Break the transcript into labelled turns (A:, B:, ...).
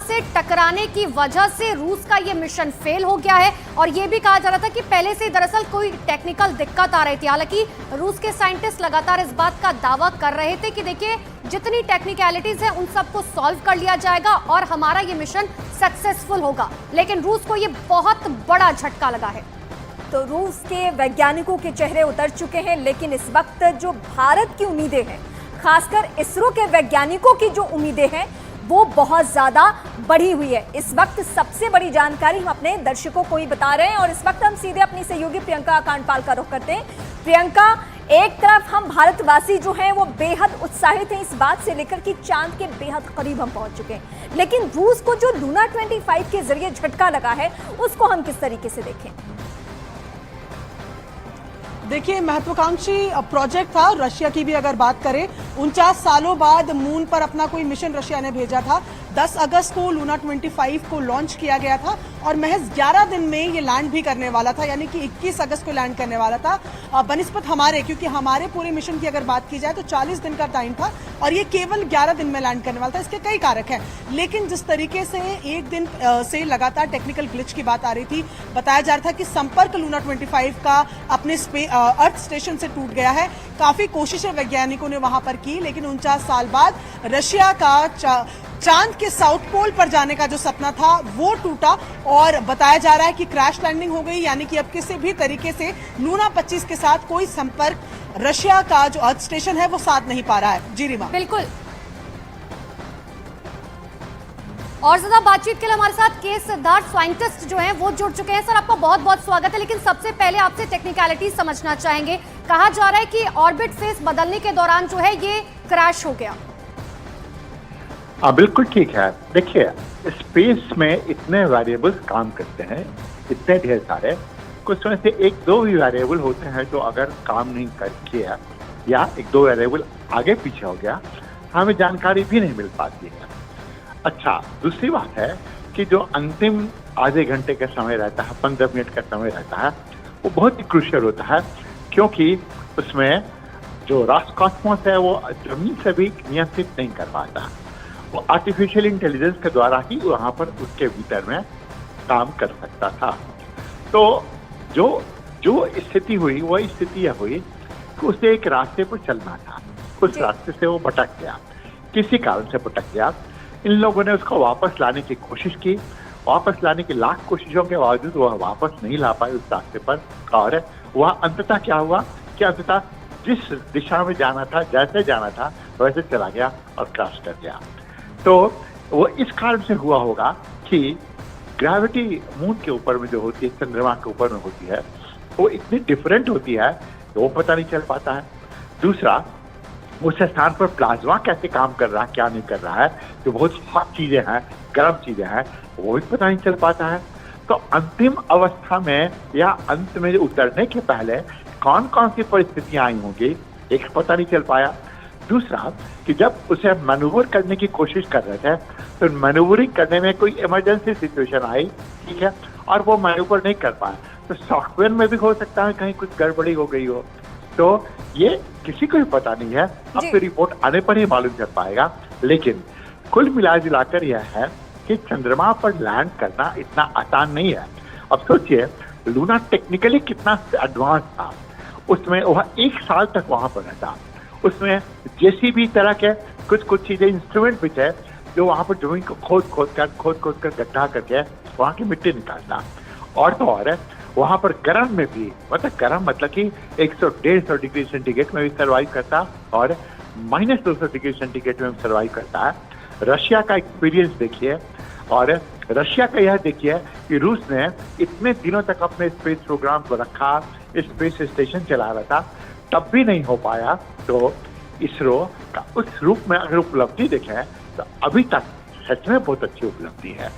A: से टकराने की वजह से रूस का ये मिशन फेल हो गया है। और ये भी कहा जा रहा था कि पहले से दरअसल कोई टेक्निकल दिक्कत आ रही थी। हालांकि रूस के साइंटिस्ट लगातार इस बात का दावा कर रहे थे कि देखिए जितनी टेक्निकलिटीज है उन सबको सॉल्व कर लिया जाएगा और हमारा ये मिशन सक्सेसफुल होगा। लेकिन रूस को ये बहुत बड़ा झटका लगा है।
B: तो रूस के वैज्ञानिकों के चेहरे उतर चुके हैं, लेकिन इस वक्त जो भारत की उम्मीदें हैं, खासकर इसरो के वैज्ञानिकों की जो उम्मीदें हैं वो बहुत ज्यादा बढ़ी हुई है। इस वक्त सबसे बड़ी जानकारी हम अपने दर्शकों को ही बता रहे हैं और इस वक्त हम सीधे अपनी सहयोगी प्रियंका कांडपाल का रुख करते हैं। प्रियंका, एक तरफ हम भारतवासी जो हैं वो बेहद उत्साहित हैं इस बात से लेकर कि चांद के बेहद करीब हम पहुंच चुके हैं, लेकिन रूस को जो लूना 25 के जरिए झटका लगा है उसको हम किस तरीके से देखें?
C: देखिए, महत्वाकांक्षी प्रोजेक्ट था। रशिया की भी अगर बात करें, 49 सालों बाद मून पर अपना कोई मिशन रशिया ने भेजा था। 10 अगस्त को लूना 25 को लॉन्च किया गया था और महज 11 दिन में ये लैंड भी करने वाला था, यानी कि 21 अगस्त को लैंड करने वाला था बनिस्बत हमारे, क्योंकि हमारे पूरे मिशन की अगर बात की जाए तो 40 दिन का टाइम था और ये केवल 11 दिन में लैंड करने वाला था। इसके कई कारक हैं, लेकिन जिस तरीके से एक दिन से लगातार टेक्निकल ग्लिच की बात आ रही थी, बताया जा रहा था कि संपर्क लूना 25 का अपने अर्थ स्टेशन से टूट गया है। काफी कोशिशें वैज्ञानिकों ने वहां पर की, लेकिन 49 साल बाद रशिया का चांद के साउथ पोल पर जाने का जो सपना था वो टूटा और बताया जा रहा है कि क्रैश लैंडिंग हो गई, यानी कि अब किसी भी तरीके से लूना 25 के साथ कोई संपर्क रशिया का जो अर्थ स्टेशन है वो साथ नहीं पा रहा है। जी रीमा,
A: बिल्कुल। और ज्यादा बातचीत के लिए हमारे साथ के सिद्धार्थ साइंटिस्ट जो हैं वो जुड़ चुके हैं। सर, आपका बहुत बहुत स्वागत है। लेकिन सबसे पहले आपसे टेक्निकलिटी समझना चाहेंगे। कहा जा रहा है कि ऑर्बिट फेस बदलने के दौरान जो है ये क्रैश हो गया।
D: बिल्कुल ठीक है। देखिए, स्पेस में इतने वेरिएबल्स काम करते हैं, इतने ढेर सारे, कुछ में से एक दो भी वेरिएबल होते हैं जो अगर काम नहीं कर किया या एक दो वेरिएबल आगे पीछे हो गया, हमें जानकारी भी नहीं मिल पाती है। अच्छा, दूसरी बात है कि जो अंतिम आधे घंटे का समय रहता है, 15 मिनट का समय रहता है, वो बहुत ही क्रूशियल होता है, क्योंकि उसमें जो रॉसकॉस्मोस है वो जमीन से भी नियंत्रित नहीं कर पाता। वो आर्टिफिशियल इंटेलिजेंस के द्वारा ही वहाँ पर उसके भीतर में काम कर सकता था। तो जो स्थिति हुई, वह स्थिति यह हुई कि उसे एक रास्ते पर चलना था, उस रास्ते से वो भटक गया, किसी कारण से भटक गया। इन लोगों ने उसको वापस लाने की कोशिश की, वापस लाने की लाख कोशिशों के बावजूद वह वापस नहीं ला पाए उस रास्ते पर, और वह अंततः क्या हुआ कि अंततः जिस दिशा में जाना था, जैसे जाना था वैसे चला गया और क्रैश कर गया। तो वो इस कारण से हुआ होगा कि ग्रेविटी मून के ऊपर में जो होती है, चंद्रमा के ऊपर में होती है, वो इतनी डिफरेंट होती है कि वो पता नहीं चल पाता है। दूसरा, उस स्थान पर प्लाज्मा कैसे काम कर रहा है, क्या नहीं कर रहा है, जो बहुत हॉट चीजें हैं, गर्म चीजें हैं, वो भी पता नहीं चल पाता है। तो अंतिम अवस्था में या अंत में उतरने के पहले कौन कौन सी परिस्थितियां आई होंगी, एक पता नहीं चल पाया। दूसरा कि जब उसे मैनूवर करने की कोशिश कर रहे थे तो मैनूवरिंग करने में कोई इमरजेंसी सिचुएशन आई, ठीक है, और वो मैनूवर नहीं कर पाया, तो सॉफ्टवेयर में भी हो सकता है कहीं कुछ गड़बड़ी हो गई हो। तो ये किसी को भी पता नहीं है, अब तो रिपोर्ट आने पर ही मालूम चल पाएगा। लेकिन कुल मिलाकर यह है कि चंद्रमा पर लैंड करना इतना आसान नहीं है। अब सोचिए, लूना टेक्निकली कितना एडवांस था, उसमें वह 1 साल तक वहां पर रहता, उसमें जेसीबी तरह के कुछ चीजें, इंस्ट्रूमेंट भी थे जो वहां पर जमीन को खोद कर गड्ढा करके वहां की मिट्टी निकालता। और तो और वहां पर गर्म में भी, मतलब कि 100-150 डिग्री सेंटीग्रेड में भी सर्वाइव करता और -200 डिग्री सेंटीग्रेड में भी सर्वाइव करता है। रशिया का एक्सपीरियंस देखिए, और रशिया का यह देखिए कि रूस ने इतने दिनों तक अपने स्पेस प्रोग्राम को रखा, स्पेस स्टेशन चला रहा था, तब भी नहीं हो पाया। तो इसरो का उस रूप में अगर उपलब्धि देखें तो अभी तक सच में बहुत अच्छी उपलब्धि है।